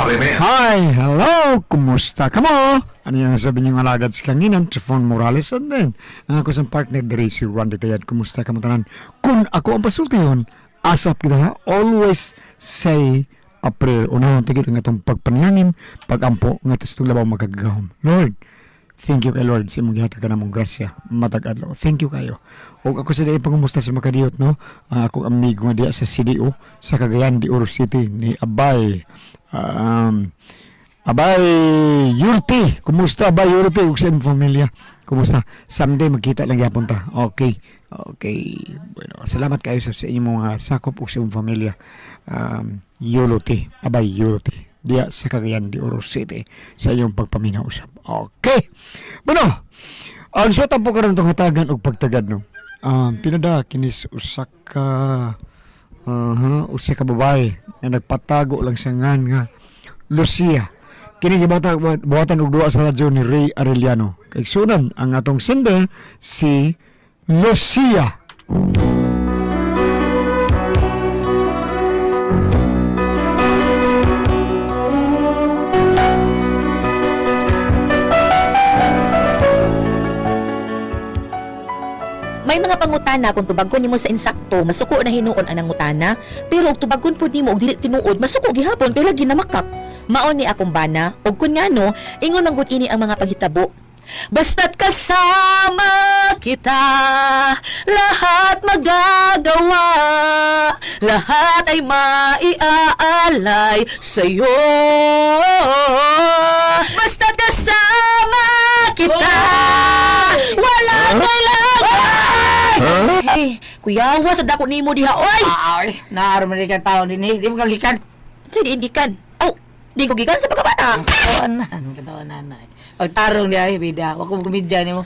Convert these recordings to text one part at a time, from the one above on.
Hi, hello, kumusta ka mo? Ano yung sabi niyong alagad sa kanginan, Trifon Morales, and then, ang ako sa partner diri si Randy Tayad, kumusta ka mo tanan? Kung ako ang pasulti yun, asap kita ha, always say April, unahon tigil ang atong pagpanalangin, pagampo, nga ito labaw magagahom. Lord, thank you kay Lord sa mong gihatag ka na mong grasya, matag-adlaw. Thank you kayo. O ako sa dahil pangumusta sa Makadiyot, no? Akong amigo nga diya sa CDO, sa Cagayan de Oro City, ni Abay. Abay Yurti, kumusta Abay Yurti ug sa imong pamilya? Kumusta? Someday magkita lang gyapon ta. Okay. Bueno, salamat kayo sa inyong mga sakop ug sa imong pamilya. Yuluti, Abay Yuluti. Diya sa Cagayan de Oro City sa iyong pagpaminaw usab. Okay. Bueno, ang suwatan po karon tong hatagan og pagtagad no. Pinada kinis usa ka babae na nagpatago lang sa ngan nga Lucia. Kini buhatan og duwa sa radyo ni Ray Arellano. Kay sunan ang atong sender si Lucia. May mga pangutana kung tubagon nimo sa insakto, masuko na hinuon anang ngutana, pero og tubagon pud nimo og dili tinuod, masuko gihapon kay lagi na makap. Mao ni akong bana, og kun ngano, ingon man gud ini ang mga paghitabo. Basta't kasama kita, lahat magagawa, lahat ay maiaalay sa'yo. Basta't kasama kita, walang kailangan. Hey, kuyawa sa dako nimo diha, oy! Ay, naaraman ka tao din eh. Di mo kagikan. Sige, hindi kan. Oh, di ko gikan sa pagkabata. Katawanan. Pagtarong niya, bida. Wag kong kumidya ni mo.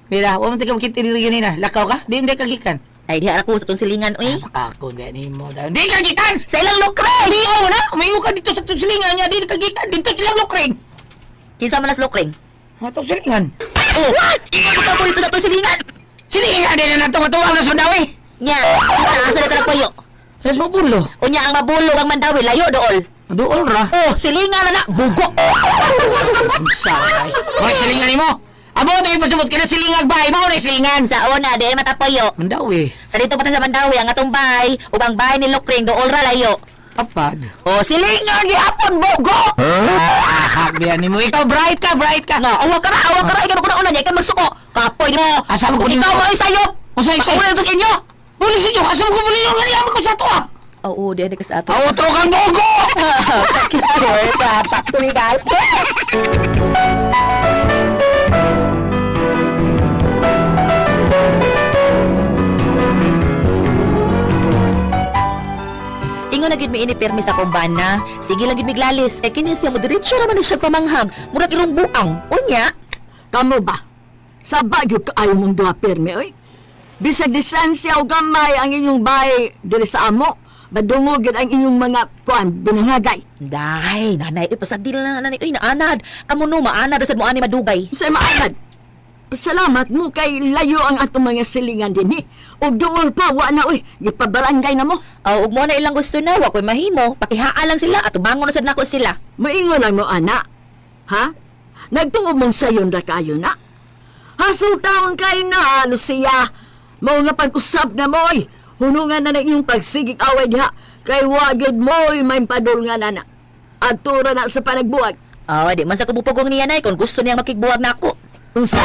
Bida, wag mo tika makitirigan na. Lakaw ka? Di mo kagikan. Ay, diha ako sa tong silingan, oy. Makakon niya ni mo. Di kagikan! Sa ilang lokre! Di mo na! Umayo ka dito sa itong silingan niya. Di kagikan. Dito silang lukring. Kinsa man nas lokring? Itong silingan. Oh, ikaw ka po dito sa tong silingan. Silingan din na tumatuwang na sundawi. Nya, asa na talapoyo. Yes, mabulo. Unya ang mabulog ang mandawi, layo dool. Doon ra. Oh, silingan na bugo. Say. Hoy, silingan ni mo. Amo tayo pasubot ka na silingan bahay. Mao na silingan. Sa una, di matapoyo. Mandawi. Sa dito pa sa mandawi, ang atong bahay, ug ang bahay ni Lokring, dool ra layo. Tapad. Oh, silingan gihapon bugo. Hakbihan ni mo. Ikaw, bright ka. No, awa ka ra, ikaw ko na una, di ka magsuko. Kapoy di mo. Asa mo ko Ikaw mo isayop. Usay. Ulo to inyo. Pulis inyo. Asa mo ko pulis inyo. Ganyan ko sa to ah. Oo, di ka sa ato. Outro kang bogo! Tatak to ni guys. Ingon na gid mi ini permis sa kumbana. Sige lang gid miglalis. Eh kini siya mo diretso naman siya pamanghag. Murag ilong buang. Unya. Kamu ba? Sa bagyo ka ayaw mong duha permi, oy? Bisag distansya o gamay ang inyong bahay dili sa amo, badungogin ang inyong mga binangagay. Day, nanay, ipasadil na nanay. Uy, naanad. Amo no, maanad. Asad mo ani madugay. Sa maanad, pasalamat mo kay layo ang atong mga silingan din, O dool pa, wa na, oy, gipabarangay na mo. Ug mo na ilang gusto na. Wa ko'y mahimo. Pakihaan lang sila at ubangon na sad nako sila. Maingon lang mo, ana. Ha? Nagtuog mong sayon ra kayo na. Hasong taon kayo na, Lucia. Mao nga pag-usap na mo'y. Hunungan na inyong pagsigig away diha. Kay wagod mo'y may padol nga na. Atura na sa panagbuwag. Oh, di man sa kubupugong niya nay kung gusto niyang makigbuwag na ako. Unsa?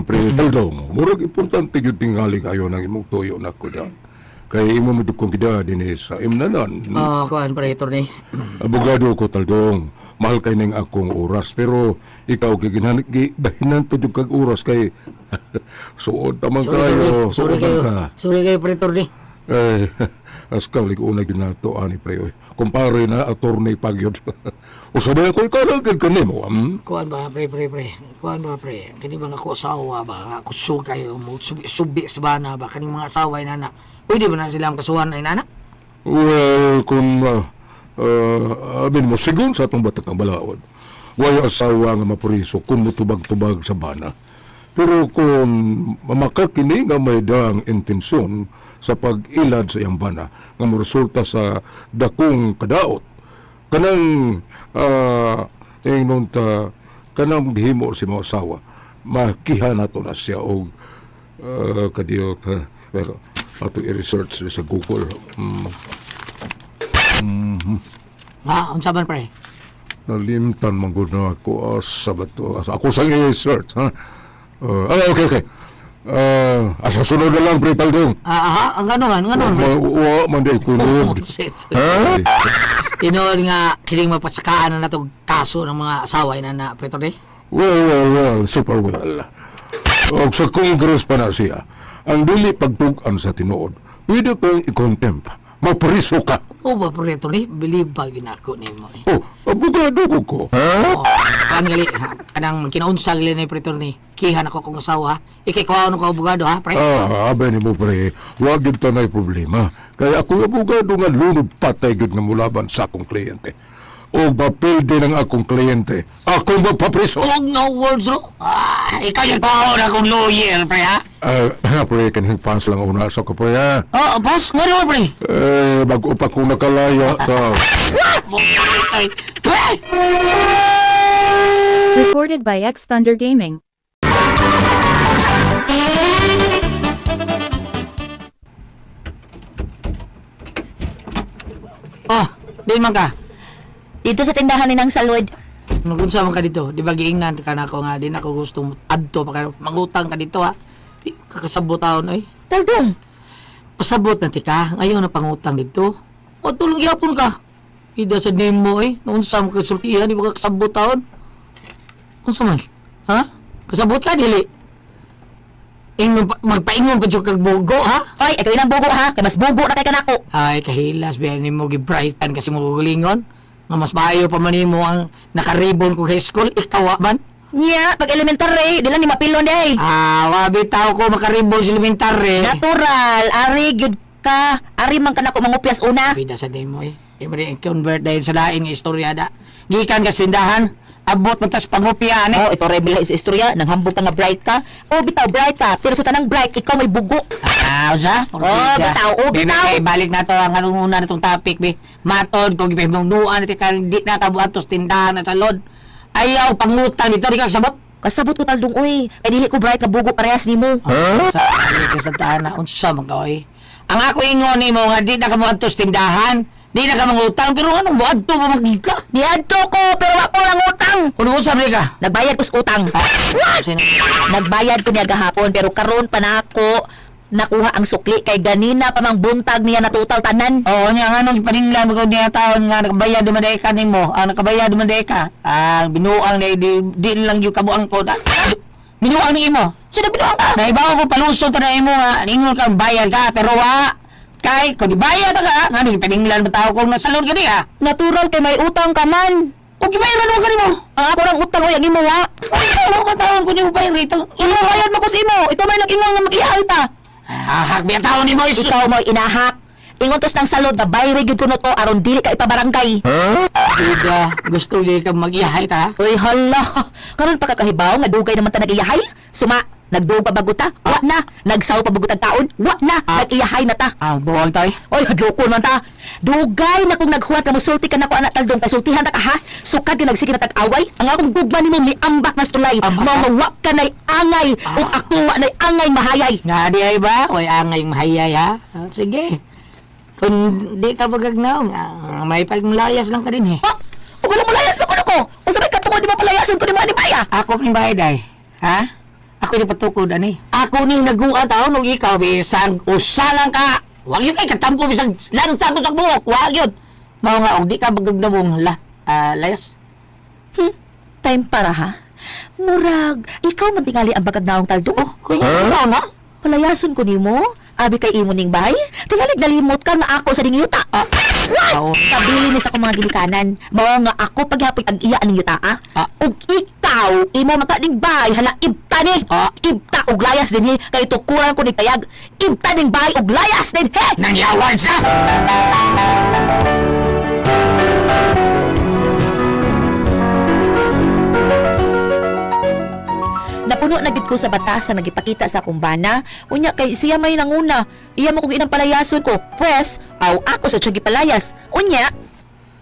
Pre, dong, murag importante yung tingali kayo ng imong tuyo na ko dyan. Kaya imo madukong kita din sa imnanan. Kuhan, operator ni. Abogado ko taldong, mahal kay ning akong oras, pero ikaw dahinan to kag oras kay suod tamang kayo. Sorry kayo, operator ni. Eh, askaw lig una gyud nato ani pre. Kumpare na attorney pagyod. Usaday ko ikaw lang gid kanimo. Kuhan ba, pre. Kuhan ba, pre. Kani ba ako asawa ba? Ako sugay mo subi sa bana ba kani mga asawa ay nana. Pwede ba na silang kasuhan ay nana? Well, kung amin mo sigon sa atong batak ng balaod. way asawa nga mapuriso kung mutubag-tubag sa bana. Pero kung mamakakini nga may daang intensyon sa pag-ilad sa iyang bana nga moresulta sa dakong kadaot, kanang tingnon ta kanang gihimo si mga asawa, makiha nato na siya og kadiyot pero ato i-research sa Google. Nga, unsa man pre? Nalimtan man gud na ako sa bato. Ako sa i-research, ha? Okay. Asa sunod na lang, pre, Taldong. Ang gano'n pre. Wa man di kunod. Ha? Tinood nga, kiling mapasakaan na natong kaso ng mga asawa na preto de. Well, super well. O sa Congress pa na siya, ang dili pagtugan sa tinuod, pwede kang i-contempt. Mapariso ka. O ba preto ni? Believe ba ginako ni mo eh. Oh, abogado ko. Ha? Kangali, kanang kinaunsa gali ni preto ni. Kihan ako kong asawa. Ikikaw ko abogado ha, pre. Abay ni mo, pre. Huwag yun tanay problema. Kaya ako abogado nga lunod patay yun nga mulaban sa akong kliyente. O mapil din ang akong kliyente. Ako magpapriso. Oh, no words, bro. Ikaw yung tao na akong lawyer, pre, ha? Pre, kanihing pans lang una sa ko, pre, ha? Boss, nga naman, pre. Bago pa kung nakalaya. Pre! Recorded by X Thunder Gaming. Din man ka. Dito sa tindahan ni nang salud. Nagunsa man ka dito. Di ba giingnan ka na ako nga. Di na ako gusto adto pa ka. Mangutang ka dito, ha? Di kakasabot taon, ay. Taldong, Pasabot na tika. Ngayon na pangutang dito. O tulong yapon ka. Ida sa name mo, eh. Naunsa mo kasultihan. Di ba kakasabot taon? Unsa man? Ha? Kasabot ka, dili. Magpaingon ka dyan kag bugo, ha? ay, ikaw ilang bugo ha, kay mas bugo na kay kanako. Ay, kahilas, biyan mo gibrightan kasi mo gugulingon. Nga mas maayo pa man mo ang nakaribon ko high school, ikaw man. Nya, pag elementary, di lang ni mapilon day. Wabi tao ko makaribon sa elementary. Natural, ari gyud ka. Ari man kanako mangupyas una. Pida sa demo eh. Di ba rin convert dahil sa laing istorya da. Gikan ka sa tindahan, abot mo tas pangupya, Oh, ito rebel sa istorya, nang hambog ka nga bright ka. Oh, bitaw bright ka, pero sa tanang bright, ikaw may bugo. Usa? bitaw, bitaw. Be, balik na to ang anong una na itong topic, be. Matod, kung ipahimnuan natin ka, di na tabuan to sa tindahan na sa lod. Ayaw, pangutang dito, di ka sabot. Kasabot ko Taldong, oy. Ay dili ko bright ka bugo parehas nimo. Sa ali ka sa tahan na, unsa man ka, oy. Ang ako ingon ni mo nga, di na ka mo ato sa tindahan, di na ka mangutang, pero anong buad to ba magika? Niadto ko, pero ako lang utang. Kung usap ni ka? Nagbayad ko sa utang. Nagbayad ko niya gahapon, pero karon pa na ako nakuha ang sukli kay ganina pa mang buntag niya na total tanan. Oo, niya nga nung ipaninglan mo niya taon nga nakabayad naman dahil ka mo. Nakabayad naman dahil ka. Binuang na di lang yung kabuang ko. Binuang ni mo. Sino binuang ka? Naibaw ko palusot na imo nga. Ningon ka bayad ka. Pero kay, kung di bayad na ka, nga nung ipaninglan mo tao kung nasalod ka niya. Natural kay may utang ka man. Kung kibayaran mo ka ni mo. Ang ako lang utang o yung imo wa. Ano ka taon kung di mo bayad rito? Imo bayad mo ko sa imo. Ito may nag-ingon nga mag-ihay ta. Hakbiya taon ni mo. Ikaw mo inahak. Ingon tos ng salod na bayre gyud ko no to aron dili ka ipabarangay. Ida, gusto di ka mag-iyahay ta? Uy hala. Karon pa kakahibaw nga dugay naman ta nag-iyahay. Suma nagduog pa bago ta? Wa na. Nagsaw pa bago tag taon? Wa na. Nag-iyahay na ta. Buwag tayo. Oy, hadlokon man ta. Dugay na kung naghuwat ka musulti ka na ko anak Taldong kay sultihan ta ka ha. Sukad ka nagsige na tag-away. Ang akong gugma nimo ni ambak na stulay. Mamawa ka nay angay ug ako wa nay angay mahayay. Nga di ay ba? Way angay mahayay ha? Sige. Kung di ka bagagnaw, may pagmulayas lang ka din eh. Ha? Ug wala malayas ba kuno ko? Unsa may katungod di mo palayason ko ni mo ani baya? Ako ni bayad ay. Ha? Ako ni patukod ani. Ako ni naguan taon nung ikaw bisang usalang ka. Wag yun kay katampo bisang lansang ko sa buhok. Wag yun. Mao nga og di ka bagagnawong layas. Time para ha. Murag, ikaw man tingali ang bagagnaong Taldong. Oh, Kaya ikaw na. palayason ko nimo. Abi kay imo ning bay. Tingali nalimot ka nga ako sa ding yuta. Oo. Kabili ni sa akong mga ginikanan. Mao nga ako paghapon ag iya ning yuta. Ug ikaw imo makading bay hala ibta ni. Ibta og layas din ni kay tukuran ko ni payag. Ibta ning bay og layas din he. Nangyawan siya. napuno na gid ko sa batas na nagipakita sa akong bana. Unya kay siya may nanguna. Iya mo kung inang palayason ko. Pwes, aw ako sa siya gipalayas. Unya,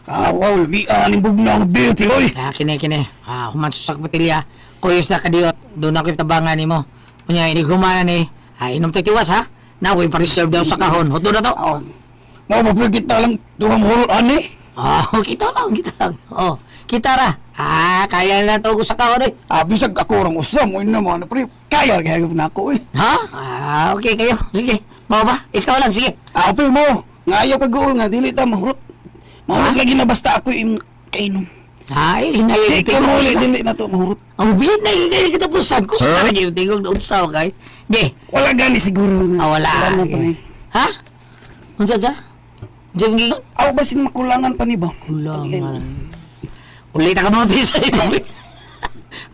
Wow, labian, imbog na ang BP, oy. Kini. Human sa batilya. Kuyos na kadiyot. Doon ako itabangan ni mo. Kunya, ini humana ni. Inom tayo tiwas, ha? Nakoy pa-reserve daw sa kahon. Hoto na to. Mau ba kita lang duha mahulot ani? Kita lang. Kita ra. Kaya na to ko sa kahon, eh. Bisag ako orang usam mo naman, pre. Kaya kaya na ako, eh. Ha? Okay kayo. Sige. Mau ba? Ikaw lang, sige. Pre mo, ngayaw ka gool nga dili ta mahulot. Mahulot lagi na basta ako kainom. Hinayay Di ko muli dili na to mahulot. Ang bilit na hindi kita pusan ko sa kanya yung tingog na utsaw kay. Di. Wala gani siguro nga. Wala. na pa ni. Ha? Unsa dyan? Diyan gingon? Basin makulangan pa ni ba? Kulangan. Ulit ka mo sa iyo.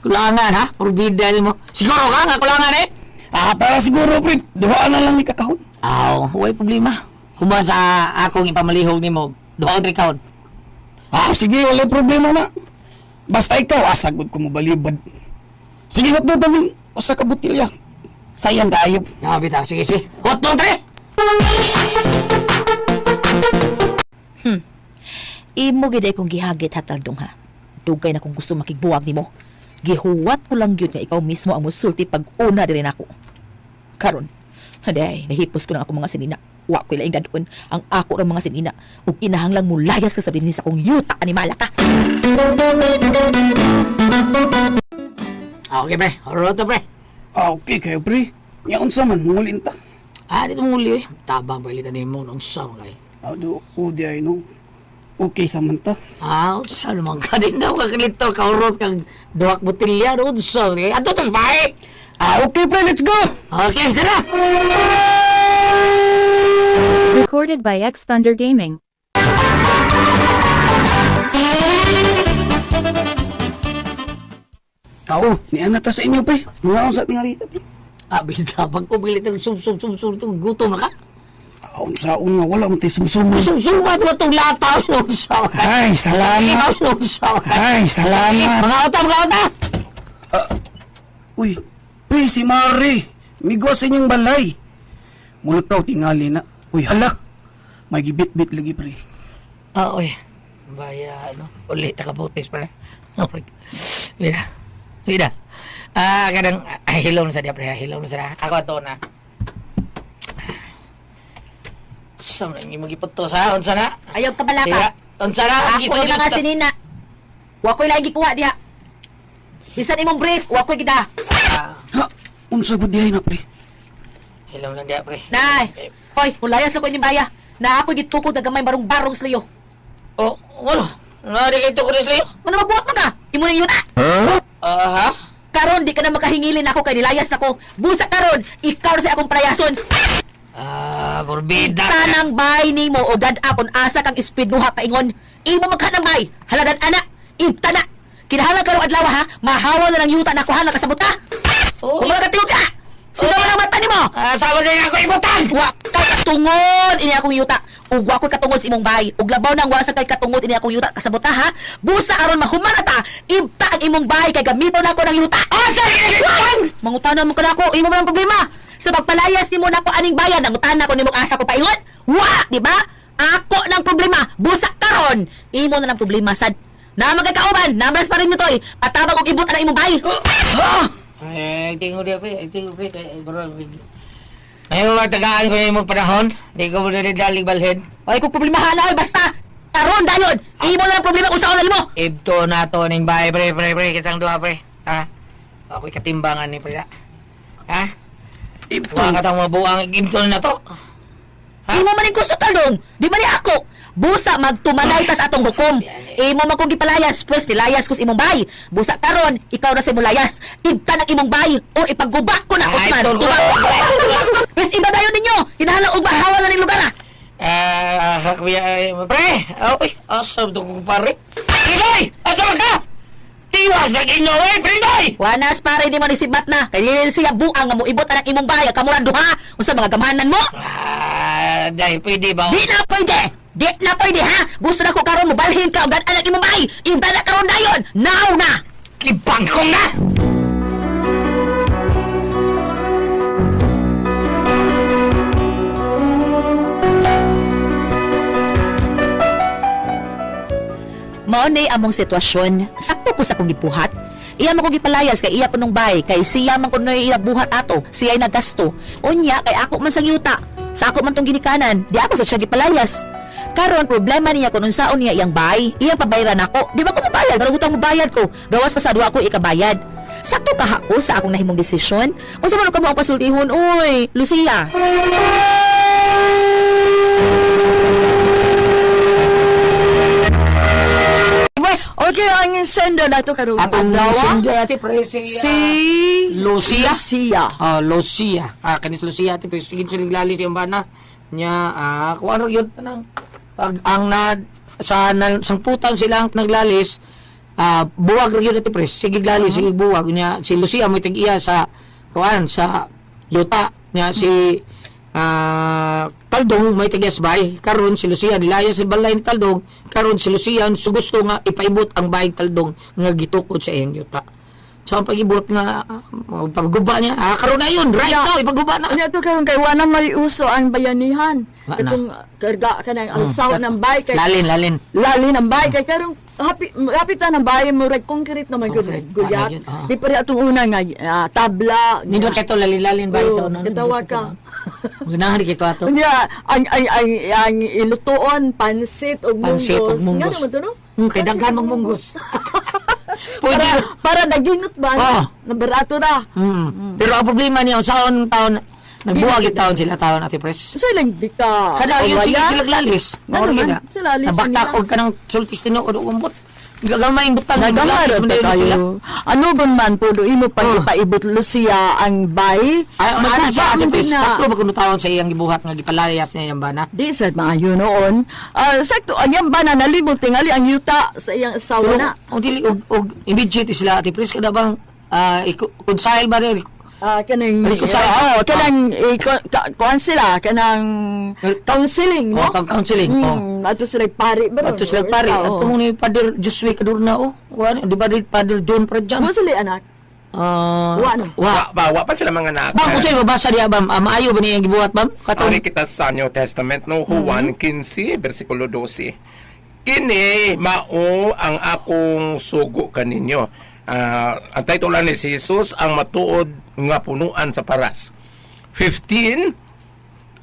Kulangan ha? Purbida mo. Siguro ka nga kulangan eh. Para siguro, pre. Duhaan na lang ni kakahon. Huwag problema. Human sa akong ipamalihog ni mo. Doon trikaon. Sige, wala problema na. Basta ikaw, asagod ko mo balibad. Sige, hot doon tabi. Usa ka butilya. Sayang kaayop. Bitaw. Sige. Hot doon, tre! imo gid ay kong gihagit hataldong ha. Dugay na kung gusto makigbuwag nimo. Gihuwat ko lang yun nga ikaw mismo ang musulti pag una din ako. Karon, haday, nahipos ko ng ako mga sinina. Wa ko ilaing dadon ang ako ng mga sinina. Ug kinahanglang mulayas ka sa binis akong yuta animala ka. Okay, pre. Roto, pre. Okay kayo, pre. Yaon sa man, mungulin ta. Dito muli eh. Tabang palitan ni mo nung sa mga eh. Di ay no. Okay sa man ta. Sa naman ka din daw kakalitor ka urot kang duwak botilya doon sa ato to bae. Okay, pre, let's go! Okay, tara! Recorded by X Thunder Gaming. Niana ta sa inyo, pre. Mga sa tingali ta, pre. Bintabang ko bilit ng sum gutom na ka. Saon nga, wala mong tayo sumsumo. Suma ito itong lataw nung sa Ay, salamat. Ay, salamat. Mga ota! Uy, pre, si Mari. Migo sa inyong balay. Mulutaw tingali na. Uy, hala. May gibit-bit lagi, pre. Uy. Baya, ulit nakabutis pala. Vida. Kadang, hilaw na sa diya, pre. Hilaw na sa diya. Ako ato na. Saan na yung magipot to sa? Unsa na? Ayaw ka bala ka. Unsa na? Ako ni mga sinina. Wa ko ilaing gikuha diha. Bisan imong brief, wa ko kita. Ha? Unsa gud dihay na, pre? Hilaw lang diya, pre. Nay, hoy, mulayas lang ko inyong baya. Na ako gitukod na gamay barong-barong sa iyo. Wala. Nari kayo ko rin sa'yo? Kung na magbuhat mo ka, imo na yuta. Ha? Karon di ka na makahingilin ako kay nilayas nako. Busa karon, ikaw na sa akong palayason. Burbida. Tanang bay nimo o dad-apon asa kang ispidnuha paingon. Imo maghanang bay. Halagan anak, ibtana. Kinahanglan karong adlaw ha, mahawa na lang yuta nako hala kasabot ka. Kung mga katiwag ka, sino man ang mata nimo? Sama na ako ibutan! Wa kay katungod ini akong yuta. Ug wa ko'y katungod sa imong bay. Ug labaw nang wa sa kay katungod ini akong yuta kasabot ka ha. Busa aron mahuman ata, ibta ang imong bay kay gamiton nako ng yuta. Asa mangutana mo kana ko, imo man ang problema. Sa pagpalayas nimo nako aning bayan, nangutana ko nimong asa ko paingon. Wa, di ba? Ako nang problema, busa karon. Imo na lang problema sad. Na magkakauban, namras pa rin nitoy. Patabang og ibot ang imong bay. Tingko dia, pre. May mga tagaan ko na yung panahon. Di ko mo na dalig balhin. Ay kung problema hala, basta. Karon dayon. Imo na lang problema kung sa mo. Ibto na to ning bahay, pre. Kitang duha, pre. Ha? Ako'y katimbangan ni pre. Ha? Ibto ka tang mabuang ibto na to. Imo man gusto talong. Di man ni ako. Busa magtumanay tas atong hukom. Imo man kung gipalayas, pues nilayas kus imong bay. Busa karon, ikaw na sa imong layas. Ibta ng imong bay o ipagguba ko na Osman. Pues iba dayon ninyo. Kinahanglan og mahawa na ning lugar. Pre. Oy, asam to kong pare. Pinoy! Asa ka? Tiwas na ginoy, Pinoy! Wanas pare di man isibat na. Kay siya buang nga mo ibot ang imong bay kamuran duha. Unsa mga gamahanan mo? Dahil pwede ba? Di na pwede! Di na pwede ha! Gusto na ko karon mo balhin ka og anak imong bay! Ibta na karon dayon! Now na! Kibang ko na! Mao ni among sitwasyon. Sakto ko sa akong gibuhat. Iya man ko gipalayas kay iya punong bay kay siya man kuno iya buhat ato, siya ay nagasto. Unya kay ako man sa yuta. Sa ako man tong ginikanan, di ako sa siya gipalayas. Karon problema niya kung unsaon niya iyang bay, iyang pabayaran ako. Di ba ko mabayad, pero utang mabayad ko. Gawas pa sa duwa ko ikabayad. Sakto kahao sa akong nahimong desisyon. Unsa man ka mo ang pasultihon, uy, Lucia. Wes, Okay, ang sender na ito karong atong adlaw. messenger ati pre si Lucia. Lucia. Lucia. Kanit Lucia ati pre sige sila lalit yung bana nya kung ano yun kanang pag ang na sang putang silang naglalis buwag ra yun ati pre sige lalis sige buwag nya si Lucia may tig-iya sa kuan sa yuta nya si Taldong may tigyasbay karon si Lucia nilaya sa balay ni Taldong karon si Lucia so gusto nga ipaibot ang bayig Taldong nga gitukod sa iyang yuta so ang pag-ibot nga pagguba niya karon na yun right now ipagguba na Ano ito karong kay wala may uso ang bayanihan. Wa na. Katong karga ka ng alsaw ng bay kay lalin lali ng bay kay karong hapit na ng bay mo reg concrete naman gud Concrete. guyat. Yun, Di pa rin atong una nga tabla. nindot kay to lalin ba sa una Katawa ka. ganahan kay to ato Unya ang ilutuon pansit ug Pansit ug munggos. munggos. Nga naman to no? kay daghan mong munggos pwede Para naginot ba? Oh. Nabarato na. Pero ang problema niya, saan taon, nagbuwag yung taon sila taon, Ate Pres. So lang di ka. Kada yung sige kawayan. sila glalis. Ano man, sila alis Nabakta nila. ko ka ng sultis tinuod o umbot. Gagamay yung butang ng Nagamar glalis. pa Mandayon sila. tayo. Ano gun man po do imo pa Oh. ipaibot Lucia ang bay. Ano siya, Ate Pres? na. Sakto ba kung taon sa iyang gibuhat nga gipalayas niya yung bana? Di sad mga yun noon. Sakto ang ba na nalimot tingali ang yuta sa iyang asawa Pero, na. o dili, og immediate sila, Ate Pres, kada bang, konsahil ba rin? Kanang Reconcile. kanang kuan sila kanang counseling O, no. counseling, o. Ato sila pari ba? Ato sila pare, at mo ni Father Josue Cadorna, o. Di ba rin Father John Pradjan? Mo sila anak. Wa no? Wa pa sila mga anak. Bang, kung sa'yo, babasa diya, bam, maayo ba niya yung gibuhat, bam? Katong, Ari kita sa New Testament no Juan 15 bersikulo 12. Kini mao ang akong sugo kaninyo. Ang title ni si Jesus ang matuod nga punuan sa paras. 15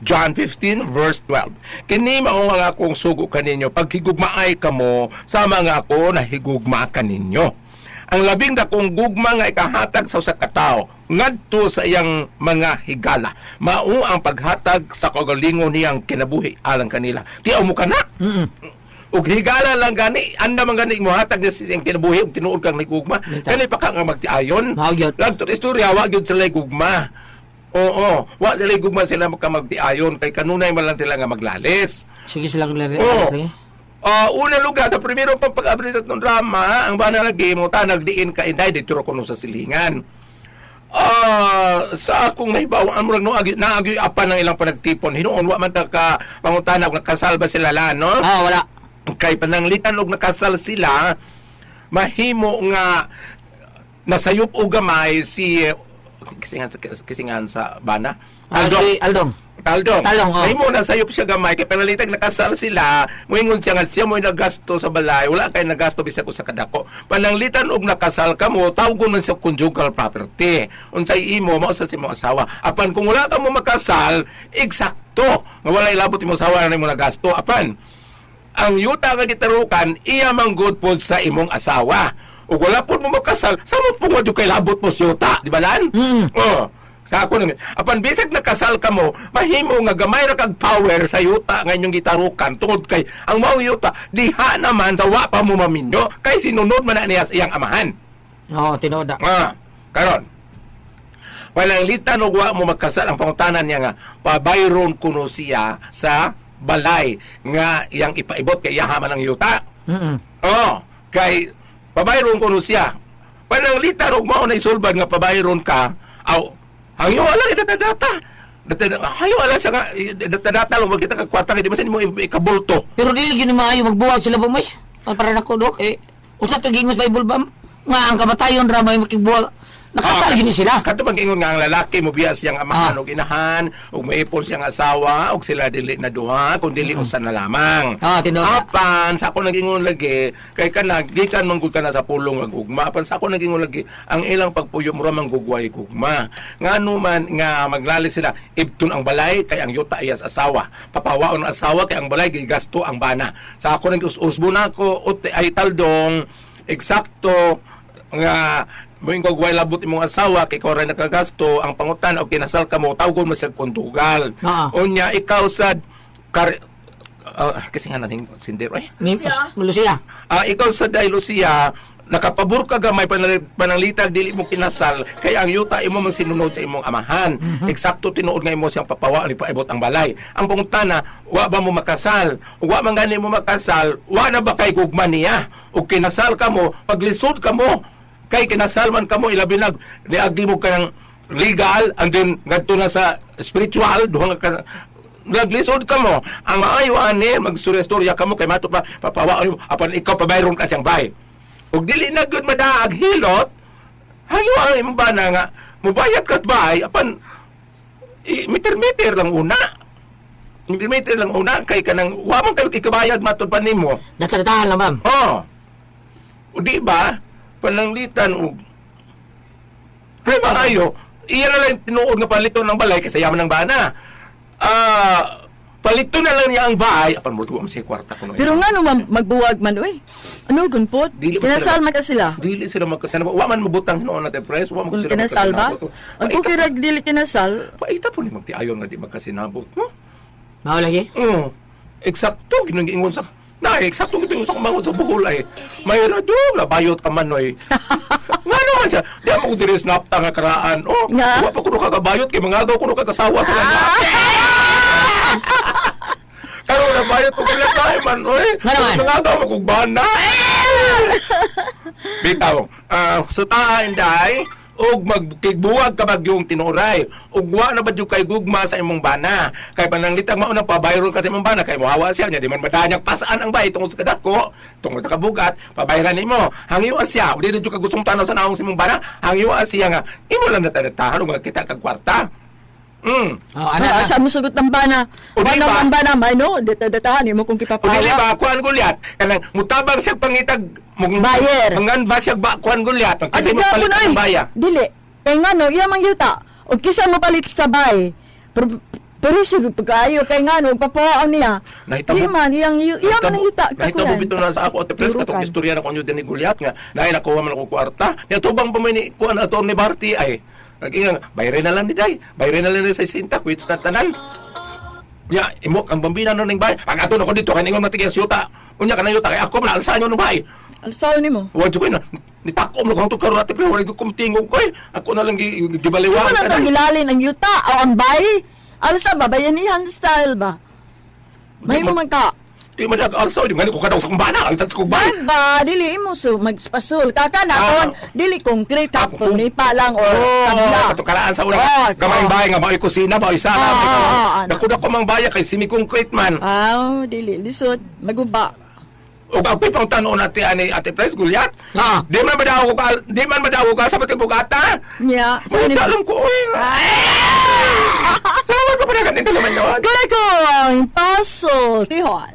John 15 verse 12. Kini mao ang akong sugo kaninyo paghigugmaay kamo sama nga ako na higugma kaninyo. Ang labing dakong gugma nga ikahatag sa usa ka tawo ngadto sa iyang mga higala mao ang paghatag sa kagalingon niyang kinabuhi alang kanila. Tiaw mo kana? Ug higala lang gani anda man gani mo hatag sa iyang kinabuhi ug tinuod kang nagugma. Kani pa ka nga magtiayon. Mao gyud. Lagto istorya wa gyud sila gugma. Oo, wa sila gugma sila magkamagtiayon kay kanunay man lang sila nga maglalis. sige silang lari. Oo. Sige. Una lugar, sa primero pang pag-abri sa itong drama, ang bana lagi mo, nagdiin ka inday, dito ko sa silingan. Sa akong nahibaw, amurag no, naagyoy apa ng ilang panagtipon, hinuon, wa man ta ka pangutana, kung nakasal ba sila la, no? Wala. Kay pananglitan og nakasal sila, mahimo nga nasayop og gamay si kisingan sa bana. Si Aldong. Taldong. Talong, oh. Mahimo nasayop siya gamay kay panalitag nakasal sila, moingon siya nga siya mo'y nagasto sa balay, wala kay nagasto bisag usa ka dako. Pananglitan og nakasal ka mo, tawgon man sa conjugal property. Unsay imo mao sa imong asawa. Apan kung wala ka mo makasal, eksakto nga walay labot imong asawa na imong nagasto. Apan ang yuta nga gitarukan iya man good pod sa imong asawa. Ug wala pod mo makasal, samot po nga kay labot mo sa yuta, di ba lan? Oh. Sa ako nang apan bisag nakasal ka mo, mahimo nga gamay ra kag power sa yuta nga inyong gitarukan tungod kay ang mao yuta diha naman sa wa pa mo maminyo kay sinunod man na niya sa iyang amahan. Tinuod na. Karon. Walang litan og wa mo magkasal ang pangutanan niya nga pabayron kuno siya sa balay nga iyang ipaibot kay iyaha man ang yuta. Kay pabayron kuno siya. Pananglitan og mao na isulbad nga pabayron ka, hangyo ala data. Hayo ala sa nga data lang magkita kag kwarta kay di masan mo ikabulto. Pero dili gyud maayo magbuwag sila ba may? Para nako dok unsa to gingos Bible bam? Nga ang kamatayon ra may makigbuwag. Nakasal gini sila. Kato mag-ingon nga ang lalaki mo biya siyang amahan og inahan, ug maipon siyang asawa, ug sila dili na duha, kun dili usa na lamang. Tinuod. Apan sa ako nag-ingon lagi, kay kanang gikan man gud kana sa pulong nga gugma. Apan sa ako nag-ingon lagi, ang ilang pagpuyo mo ra man gugway gugma. Ngano man nga maglali sila, ibton ang balay kay ang yuta iyas asawa. Papawaon ang asawa kay ang balay gigasto ang bana. Sa ako nag-usbo na ko ay taldong eksakto nga moing gugway labot imong asawa kay ikaw ray nakagasto ang pangutan og kinasal ka mo tawgon mo sa kondugal. Unya ikaw sad kasi nga naning sindir ay. Lucia. Ikaw sa day Lucia nakapabor ka gamay pananglitag dili mo kinasal kay ang yuta imo man sinunod sa imong amahan. Eksakto tinuod nga imo siyang papawa ni paibot ang balay. Ang pangutana, wa ba mo makasal? Ug wa man gani mo makasal, wa na ba kay gugma niya? Ug kinasal ka mo, paglisod ka mo, kay kinasal man ka mo ilabi na niagi mo kanang legal and then ngadto na sa spiritual duha ka naglisod ka mo. Ang maayo ani magstorya-storya ka mo kay mato pa papawa apan ikaw pabayron ka siyang bay. Ug dili na gud madaag hilot, hayo ang imong bana nga mubayad ka sa bahay apan meter-meter lang una. Meter lang una kay kanang wa man kayo kikabayad matud pa nimo. Natatahan lang, ma'am. O di ba pananglitan og ay maayo iya na lang tinuod nga palito ng balay kasi yaman ng bana. Palito na lang niya ang bahay apan mo ko sa kwarta kuno. Pero nga naman magbuwag man, uy. Ano, gunpot? Dili pa Kinasal sila- man ka sila. Dili sila magkasal. Wa man mabutang noon natin press, wa man Kung sila kinasal ba? magkasinabot. Ang kukirag dili kinasal, Paita po ni magtiayon nga di magkasinabot, no? Mao lagi. Eksakto ginungingon sa eksakto gitingon sa kumangon sa Bohol ay. May radyo na bayot ka man oy. Nga naman siya. Di mo ko diri snapta nga karaan. Nga? Wa pa kuno kagabayot kay mangagaw kuno kagasawa sa kanya. Karon na bayot ko kaya tayo man oy. Nga naman? Mangagaw makugbana. Bitaw. So inday og magkigbuwag ka bagyong tinuray ug wa na badyo kay gugma sa imong bana kay pananglitag mao nang pabayron ka sa imong bana kay mohawa siya nya di man madanyag pasaan ang bay tungod sa kadako tungod sa kabugat pabayran nimo hangiwa siya udi dito ka gustong tanaw sa naong sa imong bana hangiwa siya nga imo lang natatahan ug magkita kag kwarta. asa mo sugot ng bana. O, di Bana ba? ang bana, may no, datahan mo kung Udi kipapawa. ba kuan gulyat kanang mutabang siya pangitag Bayer. mangan ba siya ba kuan gulyat Kasi kasi mo gapon palit ay, ang baya. dili. Kaya nga no, iya mang yuta. O kisa mo palit sa bay. Pero sige, pagkaayo, kaya nga no, papawaan niya. Nahitabo- Iya man, iya man ang yuta. Nahitabo bito na sa ako at press katong Turukan. istorya na kunyo din ni Gulyat nga naay nakuha man ako kwarta. Nya tubang pa man ni kuan ato ni Barty ay naginga bayre na lang ni day. Bayre na lang ni sa sinta quits na tanan. Nya imo ang bambina no ning bay. Pag ato na ko dito kay ningon matigyan sa yuta. Unya kana yuta kay ako man alsa nyo no bay. Alsaw ni mo. Wa ko na nitakom lang to karon ate pero wala ko kumtingog ko. Ako na lang Di gibaliwan mo lang ka na. gilalin ang yuta o ang bay. Alsa ba, bayanihan style ba? May mo man ka. Di man alsa di man ko kadaw sa kumbana, ang sa kumbana. Ba, dili mo so magpasul. Kaka na kon dili concrete Ako. tapon ni pa lang or Oh, tabla. katukaraan sa una. Oh, Gamayng oh. bahay nga mao'y kusina, mao'y sala. ano. Nakuda ko mang baya kay semi-concrete man. Dili lisod maguba. O ako'y pang tanong natin ani Ate Pres, Gulyat. Ah. Di man madawo ka sa pati bugata. Nya, sa May ni. dalam ko, oy. Tawag ka pa na ganito naman yun. Kaya ko ang paso, tihon.